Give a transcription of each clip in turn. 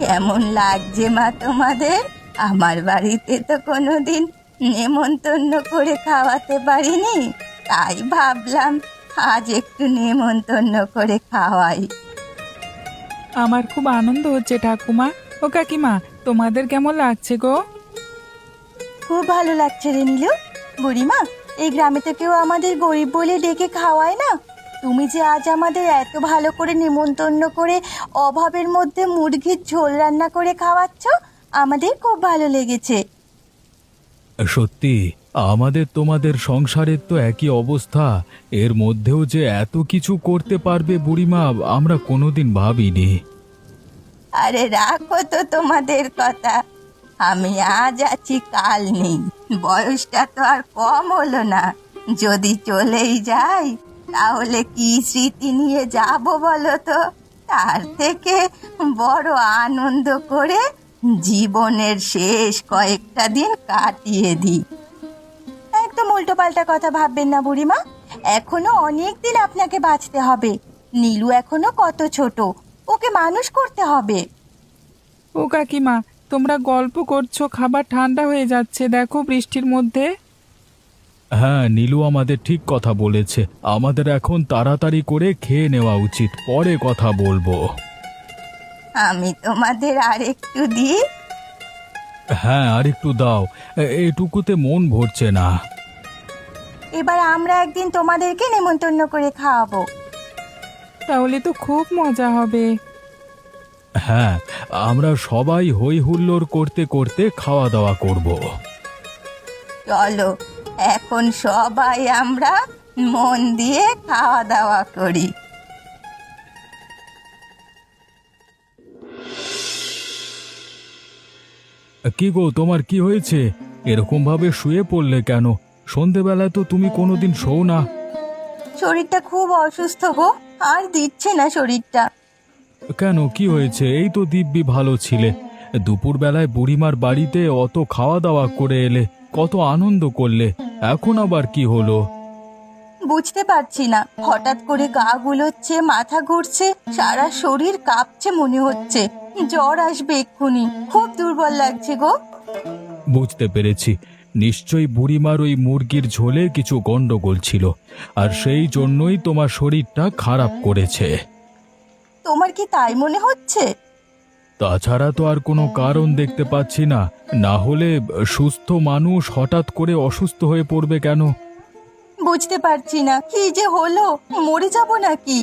কেমন লাগছে মা তোমাদের? আমার বাড়িতে তো কোনোদিন নেমন্তন্ন করে খাওয়াতে পারিনি, তাই ভাবলাম আজ একটু নেমন্তন্ন করে খাওয়াই। আমার খুব আনন্দ হচ্ছে ঠাকুমা। ও কাকিমা, তোমাদের কেমন লাগছে গো? খুব ভালো লাগছে রে নীলু। বুড়িমা, এই গ্রামে তো কেউ আমাদের গরিব বলে ডেকে খাওয়ায় না। তুমি যে আজ আমাদের এত ভালো করে নেমন্তন্ন করে অভাবের মধ্যে মুরগির ঝোল রান্না করে খাওয়াচ্ছ, আমাদের খুব ভালো লেগেছে। সত্যি, আমাদের তোমাদের সংসারের তো একই অবস্থা। এর মধ্যেও যে এত কিছু করতে পারবে বুড়িমা, আমরা কোনোদিন ভাবিনি। আরে রাখো তো তোমাদের কথা, আমি আজ আছি কাল নেই। বয়সটা তো আর কম হলো না। যদি চলেই যাই তাহলে কি স্মৃতি নিয়ে যাব বলো তো? তার থেকে বড় আনন্দ করে জীবনের শেষ কয়েকটা দিন কাটিয়ে দিই। একদম উল্টো পাল্টা কথা ভাববেন না বুড়িমা। এখনো অনেক দিন আপনাকে বাঁচতে হবে। নীলু এখনো কত ছোট, ওকে মানুষ করতে হবে। ও কাকিমা, তোমরা গল্প করছো, খাবার ঠান্ডা হয়ে যাচ্ছে দেখো বৃষ্টির মধ্যে। হ্যাঁ, নীলু আমাদের ঠিক কথা বলেছে। আমাদের এখন তাড়াতাড়ি করে খেয়ে নেওয়া উচিত, পরে কথা বলবো। আমি তোমাদের আরেকটু দিই। হ্যাঁ, আর একটু দাও, এটুকুতে মন ভরছে না। এবার আমরা একদিন তোমাদেরকে নেমন্তন্ন করে খাওয়াবো। তাহলে তো খুব মজা হবে। হ্যাঁ, আমরা সবাই হই হুল্লোড় করতে করতে খাওয়া দাওয়া করব। চলো, এখন সবাই আমরা মন দিয়ে খাওয়া দাওয়া করি। কি গো, তোমার কি হয়েছে? এরকম ভাবে শুয়ে পড়লে কেন? সন্ধেবেলায় তো তুমি কোনোদিন শোও না। শরীরটা খুব অসুস্থ গো, আর দিচ্ছে না শরীরটা। কেন, কি হয়েছে? এই তো দিব্যি ভালো ছিলে। দুপুরবেলায় বুড়িমার বাড়িতে অত খাওয়া দাওয়া করে এলে, কত আনন্দ করলে। এখন আবার কি হলো? বুঝতে পারছি না, হঠাৎ করে গা গুলোচ্ছে, মাথা ঘুরছে, সারা শরীর কাঁপছে, মনে হচ্ছে জ্বর আসবে এক্ষুনি। খুব দুর্বল লাগছে গো। বুঝতে পেরেছি, নিশ্চয়ই বুড়িমার ওই মুরগির ঝোলে কিছু গন্ডগোল ছিল, আর সেই জন্যই তোমার শরীরটা খারাপ করেছে। তোমার কি তাই মনে হচ্ছে? তাছাড়া তো আর কোনো কারণ দেখতে পাচ্ছি না। না হলে সুস্থ মানুষ হঠাৎ করে অসুস্থ হয়ে পড়বে কেন? বুঝতে পারছি না কি যে হলো, মরে যাব নাকি?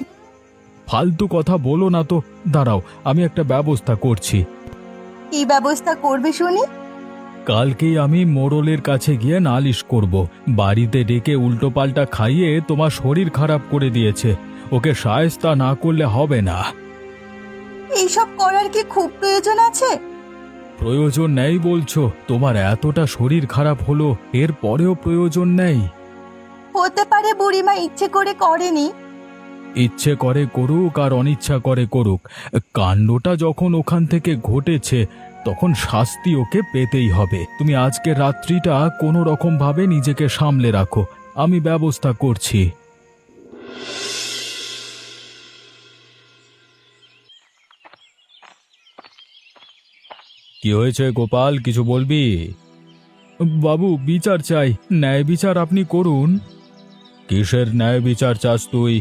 ফালতু কথা বলো না তো। দাঁড়াও, আমি একটা ব্যবস্থা করছি। কি ব্যবস্থা করবে শুনি? কালকেই আমি মোড়লের কাছে গিয়ে নালিশ করব। বাড়িতে ডেকে উল্টোপাল্টা খাইয়ে তোমার শরীর খারাপ করে দিয়েছে। ওকে শায়েস্তা না করলে হবে না। এইসব করার কি খুব প্রয়োজন আছে? প্রয়োজন নেই বলছো? তোমার এতটা শরীর খারাপ হলো, এর পরেও প্রয়োজন নেই? হতে পারে বুড়িমা ইচ্ছে করে করেনি। ইচ্ছে করে করুক আর অনিচ্ছা করে করুক, কাণ্ডটা যখন ওখান থেকে ঘটেছে তখন শাস্তি ওকে পেতেই হবে। তুমি আজকে রাত্রিটা কোনো রকম ভাবে নিজেকে সামলে রাখো, আমি ব্যবস্থা করছি। কি হয়েছে গোপাল, কিছু বলবি? বাবু, বিচার চাই, ন্যায় বিচার আপনি করুন। কিসের ন্যায় বিচার চাস তুই?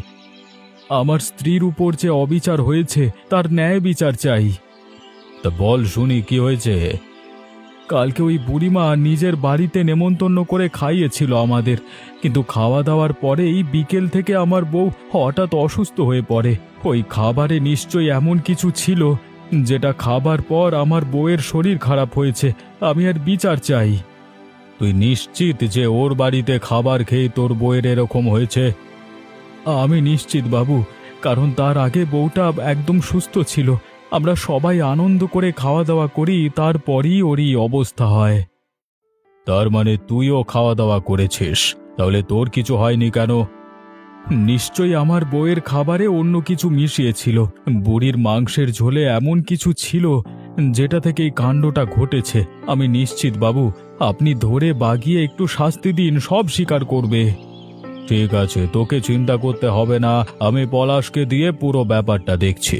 আমার স্ত্রীর উপর যে অবিচার হয়েছে তার ন্যায় বিচার চাই। তা বল শুনি, কি হয়েছে? কালকে ওই বুড়িমা নিজের বাড়িতে নেমন্তন্ন করে খাইয়েছিল আমাদের, কিন্তু খাওয়া দাওয়ার পরেই বিকেল থেকে আমার বউ হঠাৎ অসুস্থ হয়ে পড়ে। ওই খাবারে নিশ্চয়ই এমন কিছু ছিল যেটা খাবার পর আমার বউয়ের শরীর খারাপ হয়েছে। আমি আর বিচার চাই। তুই নিশ্চিত যে ওর বাড়িতে খাবার খেয়ে তোর বউয়ের এরকম হয়েছে? আমি নিশ্চিত বাবু, কারণ তার আগে বউটা একদম সুস্থ ছিল। আমরা সবাই আনন্দ করে খাওয়া দাওয়া করি, তারপরই ওরই অবস্থা হয়। তার মানে তুইও খাওয়া দাওয়া করেছিস? তাহলে তোর কিছু হয়নি কেন? নিশ্চয়ই আমার বউয়ের খাবারে অন্য কিছু মিশিয়েছিল। বুড়ির মাংসের ঝোলে এমন কিছু ছিল যেটা থেকে এই কাণ্ডটা ঘটেছে। আমি নিশ্চিত বাবু, আপনি ধরে বাগিয়ে একটু শাস্তি দিন, সব স্বীকার করবে। ঠিক আছে, তোকে চিন্তা করতে হবে না, আমি পলাশকে দিয়ে পুরো ব্যাপারটা দেখছি।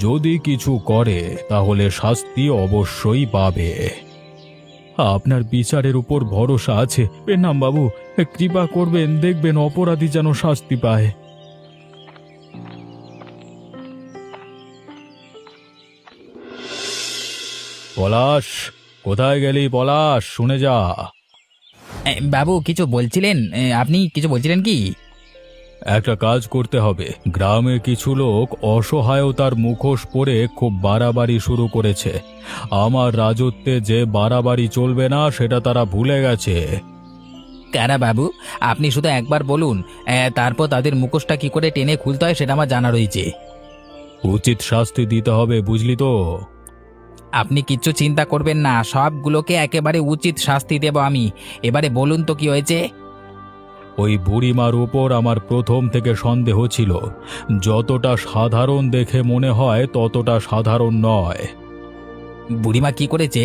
যদি কিছু করে তাহলে শাস্তি অবশ্যই পাবে। আপনার বিচারের উপর ভরসা আছে পেন্নাম বাবু, কৃপা করবেন, দেখবেন অপরাধী যেন শাস্তি পায়। পলাশ, কোথায় গেলি পলাশ? শুনে যা। বাবু কিছু বলছিলেন? আপনি কিছু বলছিলেন কি? একটা কাজ করতে হবে। গ্রামে কিছু লোক অসহায়তার মুখোশ পরে খুব বাড়াবাড়ি শুরু করেছে। আমার রাজত্বে যে বাড়াবাড়ি চলবে না সেটা তারা ভুলে গেছে। কারা বাবু? আপনি শুধু একবার বলুন, তারপর তাদের মুখোশটা কি করে টেনে খুলতে হয় সেটা আমার জানা রয়েছে। উচিত শাস্তি দিতে হবে, বুঝলি তো? আপনি কিচ্ছু চিন্তা করবেন না, সবগুলোকে একেবারে উচিত শাস্তি দেব আমি। এবারে বলুন তো কি হয়েছে? ওই বুড়িমার উপর আমার প্রথম থেকে সন্দেহ ছিল। যতটা সাধারণ দেখে মনে হয় ততটা সাধারণ নয়। বুড়িমা কি করেছে?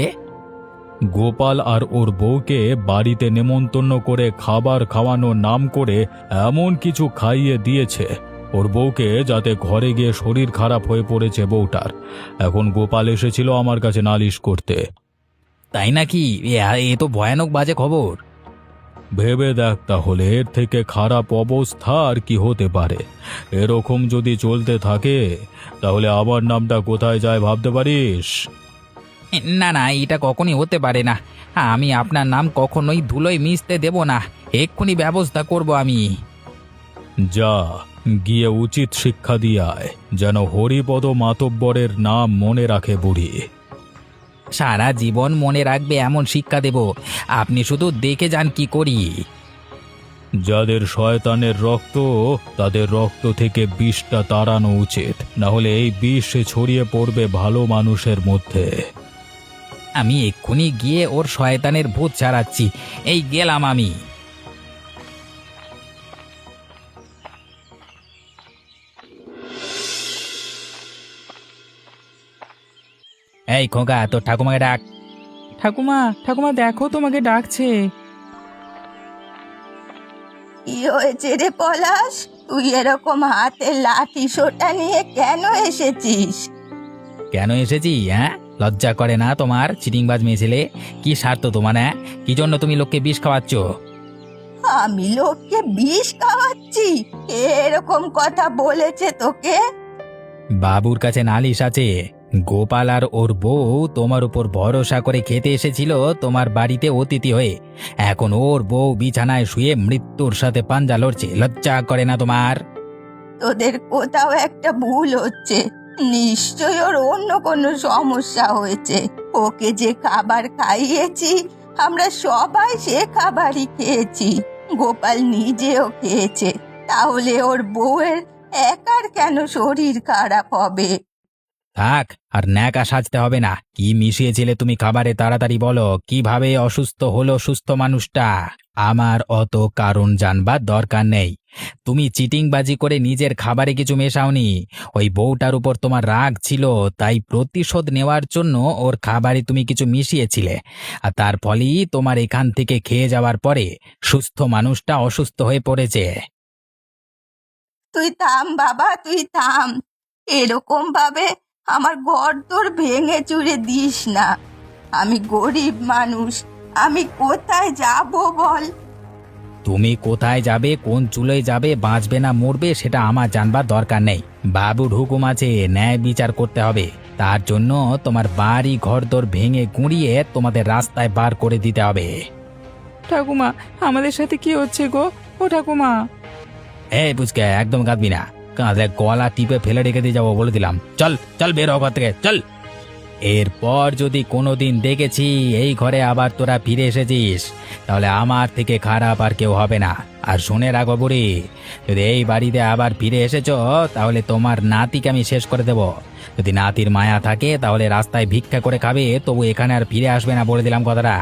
গোপাল আর ওর বউকে বাড়িতে নেমন্তন্ন করে খাবার খাওয়ানোর নাম করে এমন কিছু খাইয়ে দিয়েছে ওর বউকে, যাতে ঘরে গিয়ে শরীর খারাপ হয়ে পড়েছে বউটার। এখন গোপাল এসেছিল আমার কাছে নালিশ করতে। তাই নাকি? এ তো ভয়ানক বাজে খবর। ভেবে দেখ তাহলে, এর থেকে খারাপ অবস্থা আর কি হতে পারে? এরকম যদি চলতে থাকে তাহলে আমার নামটা কোথায় যায় ভাবতে পারিস? না না, এটা কখনই হতে পারে না। আমি আপনার নাম কখনোই ধুলোয় মিশতে দেব না। এক্ষুনি ব্যবস্থা করব আমি। যা, গিয়ে উচিত শিক্ষা দিয়ে আয়, যেন হরিপদ মাতব্বরের নাম মনে রাখে বুড়ি। সারা জীবন মনে রাখবে এমন শিক্ষা দেব। আপনি শুধু দেখে যান কি করি। যাদের শয়তানের রক্ত, তাদের রক্ত থেকে বিষটা তাড়ানো উচিত, না হলে এই বিষ ছড়িয়ে পড়বে ভালো মানুষের মধ্যে। আমি এক্ষুনি গিয়ে ওর শয়তানের ভূত ছাড়াচ্ছি। এই গেলাম আমি। এই খোকা, তোর ঠাকুমাকে ডাক। ঠাকুমা, ঠাকুমা দেখো তোমাকে ডাকছে। কি হয়েছে রে পলাশ? তুই এরকম হাতে লাঠি সোটা নিয়ে কেন এসেছিস? কেন এসেছি? হ্যাঁ, লজ্জা করে না তোমার? চিটিংবাজ মেয়ে ছেলে, কি স্বার্থ তোমার? হ্যাঁ, কি জন্য তুমি লোককে বিষ খাওয়াচ্ছ? আমি লোককে বিষ খাওয়াচ্ছি? এরকম কথা বলেছে তোকে? বাবুর কাছে নালিশ আছে। গোপাল আর ওর বউ তোমার উপর ভরসা করে খেতে এসেছিল তোমার বাড়িতে অতিথি হয়ে। এখন ওর বউ বিছানায় শুয়ে মৃত্যুর সাথে পাঞ্জা লড়ছে। লজ্জা করে না তোমার? তোদের কোথাও একটা ভুল হচ্ছে। নিশ্চয় ওর অন্য কোনো সমস্যা হয়েছে। ওকে যে খাবার খাইয়েছি আমরা সবাই সে খাবারই খেয়েছি। গোপাল নিজেও খেয়েছে। তাহলে ওর বউয়ের একার কেন শরীর খারাপ হবে? থাক, আর ন্যাকা সাজতে হবে না। কি মিশিয়েছিলে তুমি খাবারে? তাড়াতাড়ি বলো, কিভাবে অসুস্থ হলো সুস্থ মানুষটা? আমার অত কারণ জানবার দরকার নেই। তুমি চিটিংবাজি করে নিজের খাবারে কিছু মেশাওনি। ওই বউটার উপর তোমার রাগ ছিল, তাই প্রতিশোধ নেওয়ার জন্য ওর খাবারে তুমি কিছু মিশিয়েছিলে। আর তার ফলেই তোমার এখান থেকে খেয়ে যাওয়ার পরে সুস্থ মানুষটা অসুস্থ হয়ে পড়েছে। তুই থাম বাবা, তুই থাম। এরকম ভাবে আমার ঘর তোর ভেঙে চুরে দিস না। আমি গরিব মানুষ, আমি কোথায় যাব বল? তুমি কোথায় যাবে, কোন চুলোয় যাবে, বাঁচবে না মরবে সেটা আমার জানবার দরকার নেই। বাবুর হুকুম আছে, ন্যায় বিচার করতে হবে। তার জন্য তোমার বাড়ি ঘরদোর ভেঙে গুঁড়িয়ে তোমাদের রাস্তায় বার করে দিতে হবে। ঠাকুমা, আমাদের সাথে কি হচ্ছে গো? ও ঠাকুমা! এই পুচকে, একদম কাঁদবি না। কাঁদলে গলা টিপে ফেলে রেখে দিয়ে যাবো বলে দিলাম। চল চল, বের হ ঘর থেকে, চল। এরপর যদি কোনোদিন দেখেছি এই ঘরে আবার তোরা ফিরে এসেছিস, তাহলে আমার থেকে খারাপ আর কেউ হবে না। আর শুনে রাখো বুড়ি, যদি এই বাড়িতে আবার ফিরে এসেছো তাহলে তোমার নাতিকে আমি শেষ করে দেব। যদি নাতির মায়া থাকে তাহলে রাস্তায় ভিক্ষা করে খাবে, তবু এখানে আর ফিরে আসবে না, বলে দিলাম কথাটা।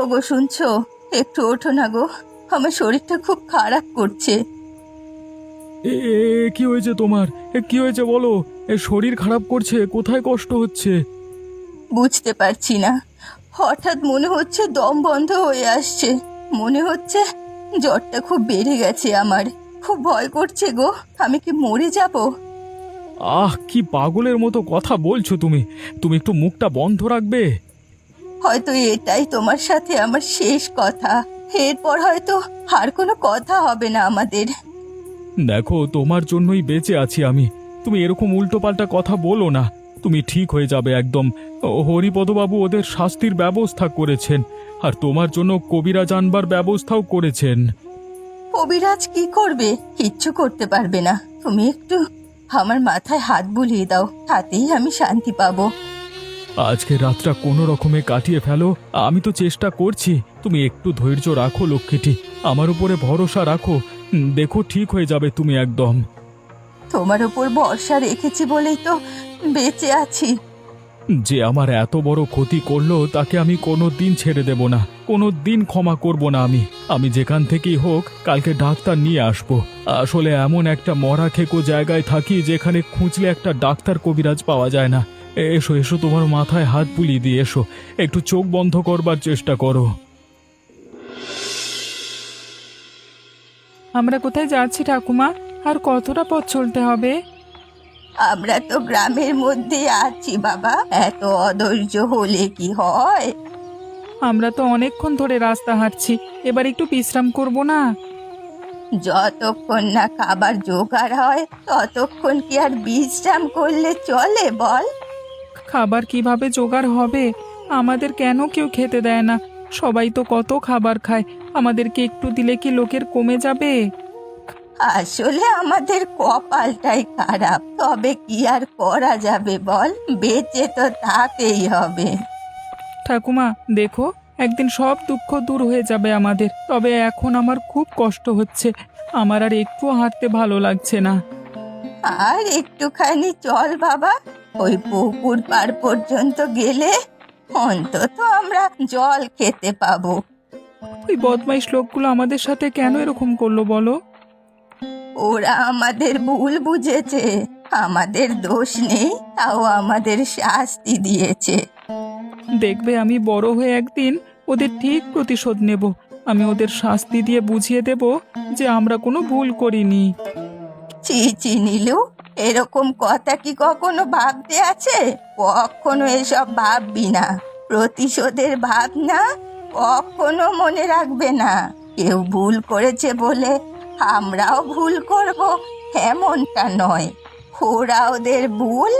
ওগো শুনছো? একটু ওঠো না গো, আমার শরীরটা খুব খারাপ করছে। কি হয়েছে তোমার? কি হয়েছে বলো? শরীর খারাপ করছে? কোথায় কষ্ট হচ্ছে? বুঝতে পারছি না, হঠাৎ মনে হচ্ছে দম বন্ধ হয়ে আসছে। মনে হচ্ছে জ্বরটা খুব বেড়ে গেছে আমার। খুব ভয় করছে গো, আমি কি মরে যাব? কি পাগলের মতো কথা বলছো তুমি? তুমি একটু মুখটা বন্ধ রাখবে? হয়তো এটাই তোমার সাথে আমার শেষ কথা। এরপর হয়তো আর কোনো কথা হবে না আমাদের। দেখো, তোমার জন্যই বেঁচে আছি আমি। তুমি এরকম উল্টোপাল্টা কথা বলো না। তুমি ঠিক হয়ে যাবে একদম। হরিপদবাবু ওদের শাস্তির ব্যবস্থা করেছেন, আর তোমার জন্য কবিরাজ আনবার ব্যবস্থাও করেছেন। কবিরাজ কি করবে? কিচ্ছু করতে পারবে না। তুমি একটু আমার মাথায় হাত বুলিয়ে দাও, তাতেই আমি শান্তি পাবো। আজকে রাতটা কোনো রকমে কাটিয়ে ফেলো, আমি তো চেষ্টা করছি। তুমি একটু ধৈর্য রাখো লক্ষ্মীটি, আমার উপরে ভরসা রাখো। দেখো ঠিক হয়ে যাবে তুমি একদম। তোমার উপর ভরসা রেখেছি বলেই তো বেঁচে আছি। যে আমার এত বড় ক্ষতি করলো তাকে আমি কোনো দিন ছেড়ে দেব না, কোনো দিন ক্ষমা করব না। আমি যেখান থেকেই হোক কালকে ডাক্তার নিয়ে আসব। আসলে এমন একটা মরা খেকো জায়গায় থাকি যেখানে খুঁজলে একটা ডাক্তার কবিরাজ পাওয়া যায় না। এসো এসো, তোমার মাথায় হাত বুলিয়ে দিয়ে এসো, একটু চোখ বন্ধ করবার চেষ্টা করো। আমরা কোথায় যাচ্ছি ঠাকুমা? আর কতটা পথ চলতে হবে? আমরা তো গ্রামের মধ্যে আছি বাবা, এত অধৈর্য হলে কি হয়? আমরা তো অনেকক্ষণ ধরে রাস্তা হাঁটছি, এবার একটু বিশ্রাম করব না? যতক্ষণ না খাবার জোগাড় হয় ততক্ষণ কি আর বিশ্রাম করলে চলে বল? খাবার কিভাবে জোগাড় হবে? আমাদের কেন কেউ খেতে দেয় না? সবাই তো কত খাবার খায়, আমাদেরকে একটু দিলে কি লোকের কমে যাবে? আসলে আমাদের কপালটাই খারাপ, তবে কি আর করা যাবে বল, বেঁচে তো থাকতেই হবে। ঠাকুমা দেখো, একদিন সব দুঃখ দূর হয়ে যাবে আমাদের, তবে এখন আমার খুব কষ্ট হচ্ছে। আমার আর একটু হাঁটতে ভালো লাগছে না। আর একটুখানি চল বাবা, ওই পুকুর পাড় পর্যন্ত গেলে অন্তত আমরা জল খেতে পাবো। ওই বদমাইশ লোকগুলো আমাদের সাথে কেন এরকম করলো বলো? ওরা আমাদের ভুল বুঝেছে, আমাদের দোষ নেই, তাও আমাদের শাস্তি দিয়েছে। দেখবে আমি বড় হয়ে একদিন ওদের ঠিক প্রতিশোধ নেব। আমি ওদের শাস্তি দিয়ে বুঝিয়ে দেব যে আমরা কোনো ভুল করিনি। ছি ছি নীলু, এরকম কথা কি কখনো ভাবতে আছে? কখনো এসব ভাববি না। প্রতিশোধের ভাবনা কখনো মনে রাখবে না। কেউ ভুল করেছে বলে আমরাও ভুল করব এমনটা নয়। ওরা ওদের ভুল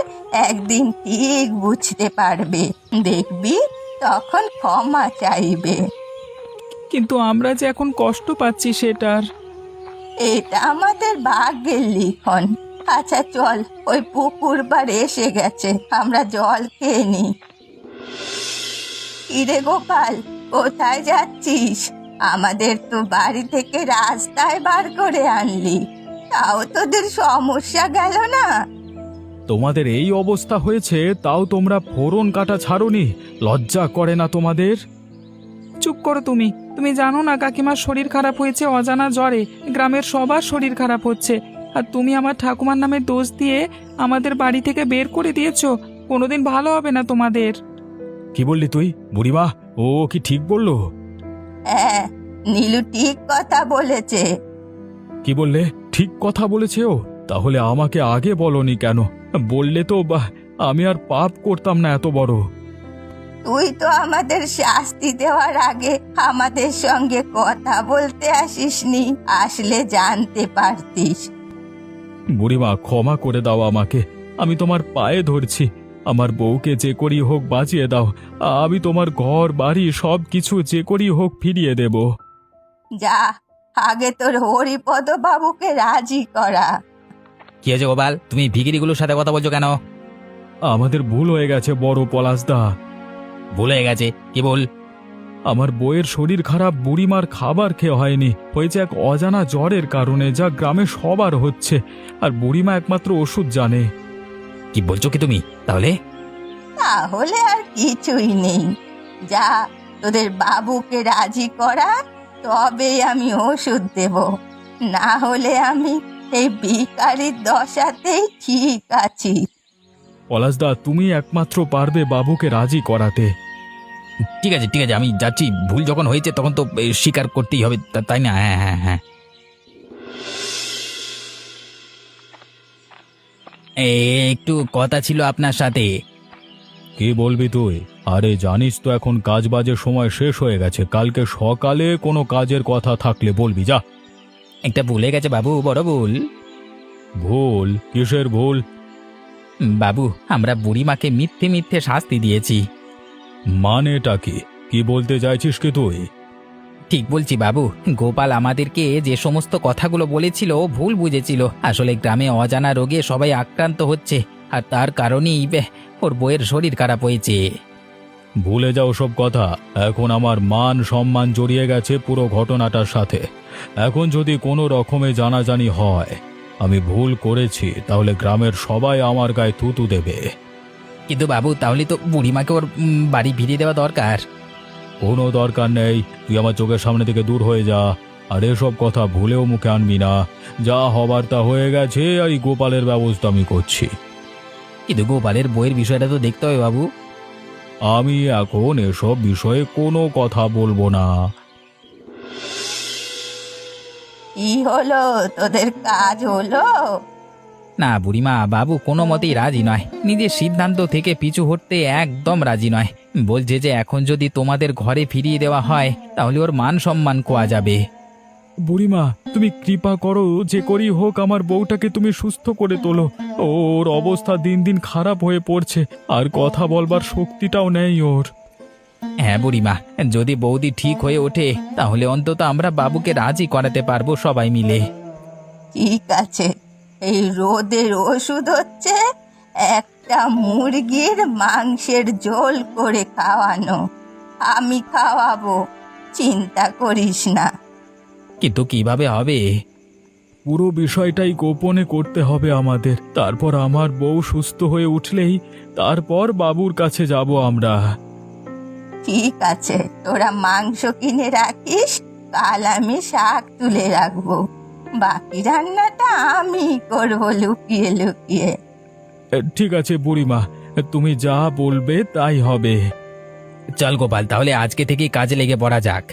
একদিন ঠিক বুঝতে পারবে, দেখবি তখন ক্ষমা চাইবে। কিন্তু আমরা যে এখন কষ্ট পাচ্ছি সেটার। এটা আমাদের ভাগ্যের লিখন। আচ্ছা চল, ওই পুকুর পাড় এসে গেছে, আমরা জল খেয়ে নি। কিরে গোপাল, কোথায় যাচ্ছিস? আমাদের তো বাড়ি থেকে রাস্তায় বার করে আনলি, তাও তোদের সমস্যা গেল না? তোমাদের এই অবস্থা হয়েছে তাও তোমরা ফোড়ন কাটা ছাড়োনি? লজ্জা করে না তোমাদের? চুপ করো তুমি। তুমি জানো না কাকিমার শরীর খারাপ হয়েছে অজানা জ্বরে, গ্রামের সবার শরীর খারাপ হচ্ছে, আর তুমি আমার ঠাকুমার নামে দোষ দিয়ে আমাদের বাড়ি থেকে বের করে দিয়েছো। কোনোদিন ভালো হবে না তোমাদের। কি বললি তুই বুড়িমা? ও কি ঠিক বললো? হ্যাঁ, নীলু ঠিক কথা বলেছে। কি বললে? ঠিক কথা বলেছে ও? তাহলে আমাকে আগে বলনি কেন? বললে তো আমি আর পাপ করতাম না এত বড়। তুই তো আমাদের শাস্তি দেওয়ার আগে আমাদের সঙ্গে কথা বলতে আসিসনি, আসলে জানতে পারতিস। বুড়িমা ক্ষমা করে দাও আমাকে, আমি তোমার পায়ে ধরছি। আমার বউকে যে করি হোক বাঁচিয়ে দাও। আমি তোমার ঘর বাড়ি সব কিছু যে করি হোক ফিরিয়ে দেব। যা, আগে তোর হরিপদ বাবুকে রাজি করা। কি হয়েছে গোপাল, তুমি ভিখিরিগুলোর সাথে কথা বলছো কেন? আমাদের ভুল হয়ে গেছে বড় পলাশদা। ভুল হয়ে গেছে? কি ভুল? আমার বউয়ের শরীর খারাপ, বুড়িমার খাবার খেয়ে হয়নি, হয়েছে এক অজানা জ্বরের কারণে, যা গ্রামে সবার হচ্ছে, আর বুড়িমা একমাত্র ওষুধ জানে। কি বলছো কি তুমি? তাহলে তাহলে আর কিছুই নেই, যা তোদের বাবুকে রাজি করা, তবেই আমি ওষুধ দেব, না হলে আমি এই ভিখারির দশাতেই ঠিক আছি। পলাশদা, তুমি একমাত্র পারবে বাবুকে রাজি করাতে। ঠিক আছে ঠিক আছে, আমি যাচ্ছি। ভুল যখন হয়েছে তখন তো স্বীকার করতেই হবে, তাই না? হ্যাঁ হ্যাঁ হ্যাঁ। একটু কথা ছিল আপনার সাথে। কি বলবি তুই? আরে জানিস তো এখন কাজ বাজের সময় শেষ হয়ে গেছে, কালকে সকালে কোনো কাজের কথা থাকলে বলবি, যা। একটা ভুলে গেছে বাবু, বড় ভুল। ভুল? কিসের ভুল? বাবু, আমরা বুড়িমাকে মিথ্যে মিথ্যে শাস্তি দিয়েছি। মানেটা কি? কি বলতে চাইছিস কি তুই? ঠিক বলছি বাবু, গোপাল আমাদেরকে যে সমস্ত কথাগুলো বলেছিল ভুল বুঝেছিল। আসলে গ্রামে অজানা রোগে সবাই আক্রান্ত হচ্ছে, আর তার কারণেই ওর বউয়ের শরীর খারাপ হয়েছে। ভুলে যাও সব কথা। এখন আমার মান সম্মান জড়িয়ে গেছে পুরো ঘটনাটার সাথে। এখন যদি কোনো রকমে জানাজানি হয় আমি ভুল করেছি, তাহলে গ্রামের সবাই আমার গায়ে থুতু দেবে। কিন্তু বাবু, তাহলে তো বুড়িমাকে ওর বাড়ি ফিরিয়ে দেওয়া দরকার। কোনো দরকার নেই, তুই আমার চোখের সামনে থেকে দূর হয়ে যা। আর এসব কথা ভুলেও মুখে আনবি না। যা হবার তা হয়ে গেছে, আর এই গোপালের ব্যবস্থা আমি করছি। কিন্তু গোপালের বইয়ের বিষয়টা তো দেখতে হবে বাবু। আমি এখন এসব বিষয়ে কোনো কথা বলবো না। কি হলো, তোদের কাজ হলো? না বুড়িমা, বাবু কোনো মতেই রাজি নয়। নিজের সিদ্ধান্ত থেকে পিছু হটতে একদম রাজি নয়। বলছে যে এখন যদি তোমাদের ঘরে ফিরিয়ে দেওয়া হয় তাহলে ওর মান সম্মান খোয়া যাবে। বুড়িমা, তুমি কৃপা করো, যে করি হোক আমার বউটাকে তুমি সুস্থ করে তোলো। ওর অবস্থা দিন দিন খারাপ হয়ে পড়ছে, আর কথা বলবার শক্তিটাও নেই ওর। হ্যাঁ বুড়িমা, যদি বৌদি ঠিক হয়ে ওঠে তাহলে অন্তত আমরা বাবুকে রাজি করাতে পারবো সবাই মিলে। ঠিক আছে, এই রোদের ওষুধ হচ্ছে একটা মুরগির মাংসের ঝোল করে খাওয়ানো। আমি খাওয়াবো, চিন্তা করিস না। কিন্তু কিভাবে হবে? পুরো বিষয়টাই গোপনে করতে হবে আমাদের। তারপর আমার বউ সুস্থ হয়ে উঠলেই তারপর বাবুর কাছে যাব আমরা। ঠিক আছে, তোরা মাংস কিনে রাখিস, কাল আমি শাক তুলে রাখবো। বাকি রান্নাটা আমি করবো লুকিয়ে লুকিয়ে। ঠিক আছে বুড়িমা, তুমি যা বলবে তাই হবে। চল গোপাল, তাহলে আজকে থেকেই কাজে লেগে পড়া যাক।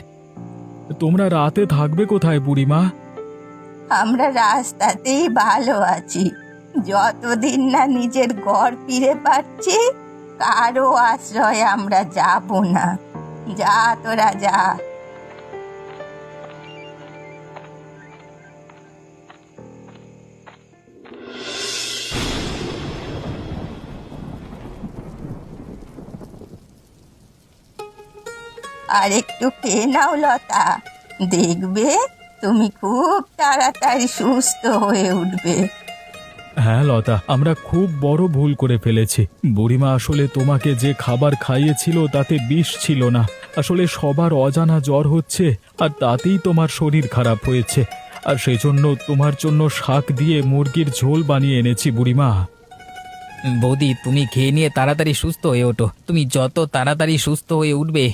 তোমরা রাতে থাকবে কোথায় বুড়িমা? আমরা রাস্তাতেই ভালো আছি। যতদিন না নিজের ঘর ফিরে পাচ্ছি কারো আশ্রয়ে আমরা যাব না। যা তোরা যা। আর একটু খেয়ে নাও লতা, দেখবে তুমি খুব তাড়াতাড়ি সুস্থ হয়ে উঠবে। হ্যাঁ লতা, আমরা খুব বড় ভুল করে ফেলেছি। বুড়িমা আসলে তোমাকে যে খাবার খাইয়েছিল তাতে বিষ ছিল না। আসলে সবার অজানা জ্বর হচ্ছে, আর তাতেই তোমার শরীর খারাপ হয়েছে। আর সেই জন্য তোমার জন্য শাক দিয়ে মুরগির ঝোল বানিয়ে এনেছি বুড়িমা। বৌদি, তুমি খেয়ে নিয়ে তাড়াতাড়ি সুস্থ হয়ে ওঠো। তুমি যত তাড়াতাড়ি সুস্থ হয়ে উঠবে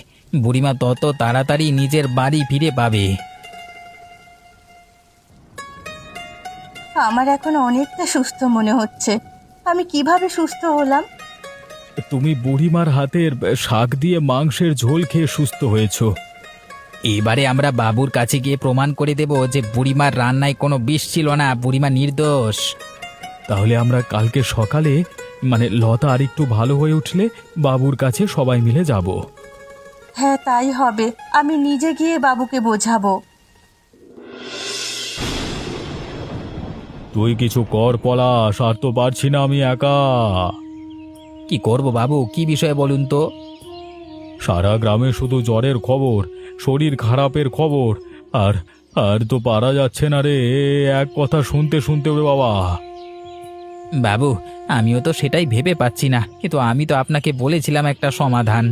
বুড়িমা তত তাড়াতাড়ি নিজের বাড়ি ফিরে পাবে। আমার এখন অনেকটা সুস্থ মনে হচ্ছে। আমি কিভাবে সুস্থ হলাম? তুমি বুড়িমার হাতের শাক দিয়ে মাংসের ঝোল খেয়ে সুস্থ হয়েছো। এবারে আমরা বাবুর কাছে গিয়ে প্রমাণ করে দেব যে বুড়িমার রান্নায় কোনো বিষ ছিল না, বুড়িমা নির্দোষ। তাহলে আমরা কালকে সকালে, মানে লতা আর একটু ভালো হয়ে উঠলে বাবুর কাছে সবাই মিলে যাব। হ্যাঁ তাই হবে, আমি নিজে গিয়ে বাবুকে বোঝাবো। তুই কিছু কর পলাশ, আর তো পারছি না আমি একা। কি করব বাবু, কি বিষয়ে বলুন তো? সারা গ্রামে শুধু জ্বরের খবর, শরীর খারাপের খবর, আর আর তো পারা যাচ্ছে না রে, এক কথা শুনতে শুনতে ওরে বাবা। বাবু, আমিও তো সেটাই ভেবে পাচ্ছি না, কিন্তু আমি তো আপনাকে বলেছিলাম একটা সমাধান।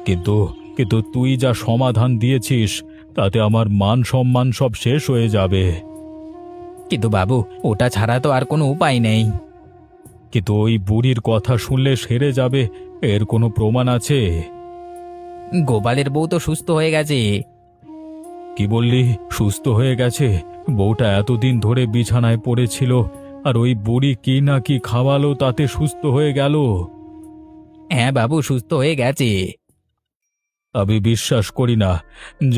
কিন্তু কিন্তু তুই যা সমাধান দিয়েছিস তাতে আমার মান সম্মান সব শেষ হয়ে যাবে। কিন্তু বাবু, ওটা ছাড়া তো আর কোনো উপায় নেই। কিন্তু ওই বুড়ির কথা শুনলে সেরে যাবে, এর কোনো প্রমাণ আছে? গোপালের বউ তো সুস্থ হয়ে গেছে। কি বললি? সুস্থ হয়ে গেছে? বউটা এতদিন ধরে বিছানায় পড়েছিল, আর ওই বুড়ি কি না কি খাওয়ালো তাতে সুস্থ হয়ে গেল। হ্যাঁ বাবু, সুস্থ হয়ে গেছে। আমি বিশ্বাস করি না,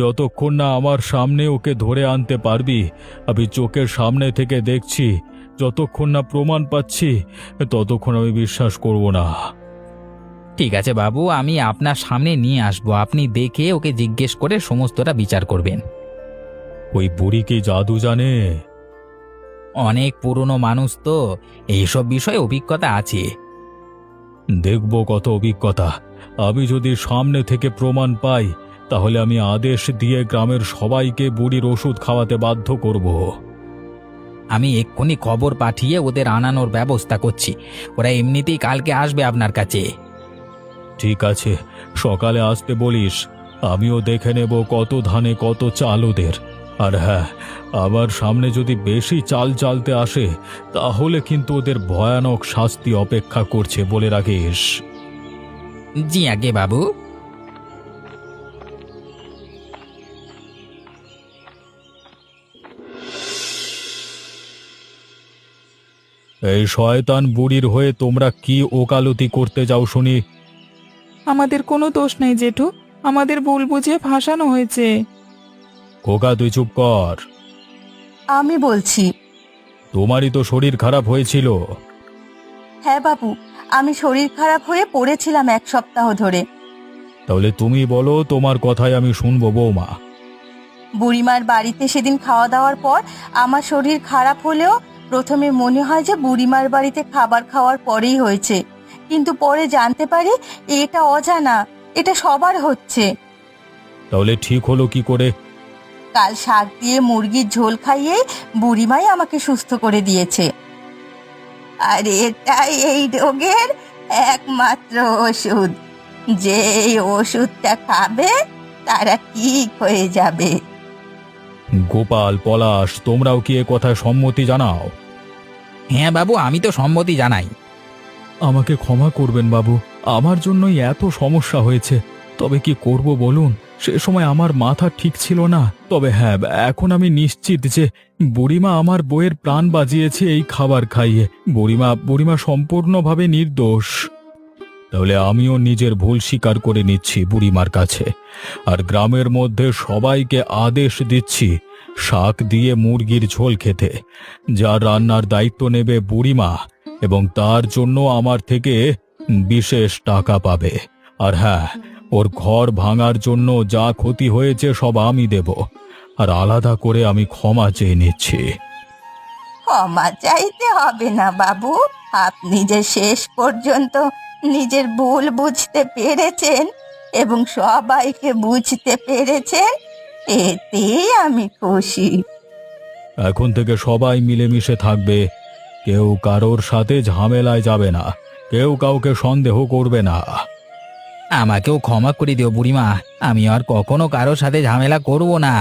যতক্ষণ না আমার সামনে ওকে ধরে আনতে পারবি। আমি চোখের সামনে থেকে দেখছি, যতক্ষণ না প্রমাণ পাচ্ছি ততক্ষণ আমি বিশ্বাস করব না। ঠিক আছে বাবু, আমি আপনার সামনে নিয়ে আসবো, আপনি দেখে ওকে জিজ্ঞেস করে সমস্তটা বিচার করবেন। ওই বুড়ি কি জাদু জানে? অনেক পুরনো মানুষ তো, এইসব বিষয়ে অভিজ্ঞতা আছে। দেখব কত অভিজ্ঞতা। আমি যদি সামনে থেকে প্রমাণ পাই তাহলে আমি আদেশ দিয়ে গ্রামের সবাইকে বুড়ির ওষুধ খাওয়াতে বাধ্য করব। আমি এক্ষুনি খবর পাঠিয়ে ওদের আনানোর ব্যবস্থা করছি। ওরা এমনিতেই কালকে আসবে আপনার কাছে। ঠিক আছে, সকালে আসতে বলিস। আমিও দেখে নেব কত ধানে কত চাল ওদের। আর হ্যাঁ, আমার সামনে যদি বেশি চাল চালতে আসে তাহলে কিন্তু ওদের ভয়ানক শাস্তি অপেক্ষা করছে, বলে রাখিস। জি আগে বাবু। এই শয়তান বুড়ির হয়ে তোমরা কি ওকালতি করতে যাও শুনি? আমাদের কোনো দোষ নেই জেঠু, আমাদের ভুল বুঝিয়ে ফাঁসানো হয়েছে। খোকা, তুই চুপ কর। আমি বলছি। তোমারই তো শরীর খারাপ হয়েছিল। হ্যাঁ বাবু, আমি শরীর খারাপ হয়ে পড়েছিলাম 1 সপ্তাহ ধরে। তাহলে তুমি বলো, তোমার কথাই আমি শুনবো বৌমা। বুড়িমার বাড়িতে সেদিন খাওয়া দাওয়ার পর আমার শরীর খারাপ হলেও প্রথমে মনে হয় যে বুড়িমার বাড়িতে খাবার খাওয়ার পরেই হয়েছে, কিন্তু পরে জানতে পারি এটা অজানা, এটা সবার হচ্ছে। তাহলে ঠিক হলো কি করে? কাল শাক দিয়ে মুরগির ঝোল খাইয়ে বুড়িমাই আমাকে সুস্থ করে দিয়েছে। আর এটাই এই রোগের একমাত্র ওষুধ, যে এই ওষুধটা খাবে তারা ঠিক হয়ে যাবে। গোপাল, পলাশ, তোমরাও কি এ কথায় সম্মতি জানাও? হ্যাঁ বাবু, আমি তো সম্মতি জানাই। আমাকে ক্ষমা করবেন বাবু, আমার জন্যই এত সমস্যা হয়েছে। তবে কি করব বলুন, সে সময় আমার মাথা ঠিক ছিল না। তবে হ্যাঁ, এখন আমি নিশ্চিত যে বুড়িমা আমার বউয়ের প্রাণ বাঁচিয়েছে এই খাবার খাইয়ে। বুড়িমা সম্পূর্ণভাবে নির্দোষ। তাহলে আমিও নিজের ভুল স্বীকার করে নিচ্ছি বুড়িমার কাছে। আর গ্রামের মধ্যে সবাইকে আদেশ দিচ্ছি শাক দিয়ে মুরগির ঝোল খেতে। যার রান্নার দায়িত্ব নেবে বুড়িমা, এবং তার জন্য আমার থেকে বিশেষ টাকা পাবে। আর হ্যাঁ, ওর ঘর ভাঙার জন্য যা ক্ষতি হয়েছে সব আমি দেব। আর আলাদা করে আমি ক্ষমা চেয়ে নিচ্ছি। ক্ষমা চাইতে হবে না বাবু, আপনি যে শেষ পর্যন্ত নিজের ভুল বুঝতে পেরেছেন এবং সবাইকে বুঝতে পেরেছেন, এতেই আমি খুশি। এখন থেকে সবাই মিলেমিশে থাকবে, কেউ কারোর সাথে ঝামেলায় যাবে না, কেউ কাউকে সন্দেহ করবে না। আমাকেও ক্ষমা করে দিও বুড়িমা, আমি আর কখনো কারোর সাথে ঝামেলা করব না।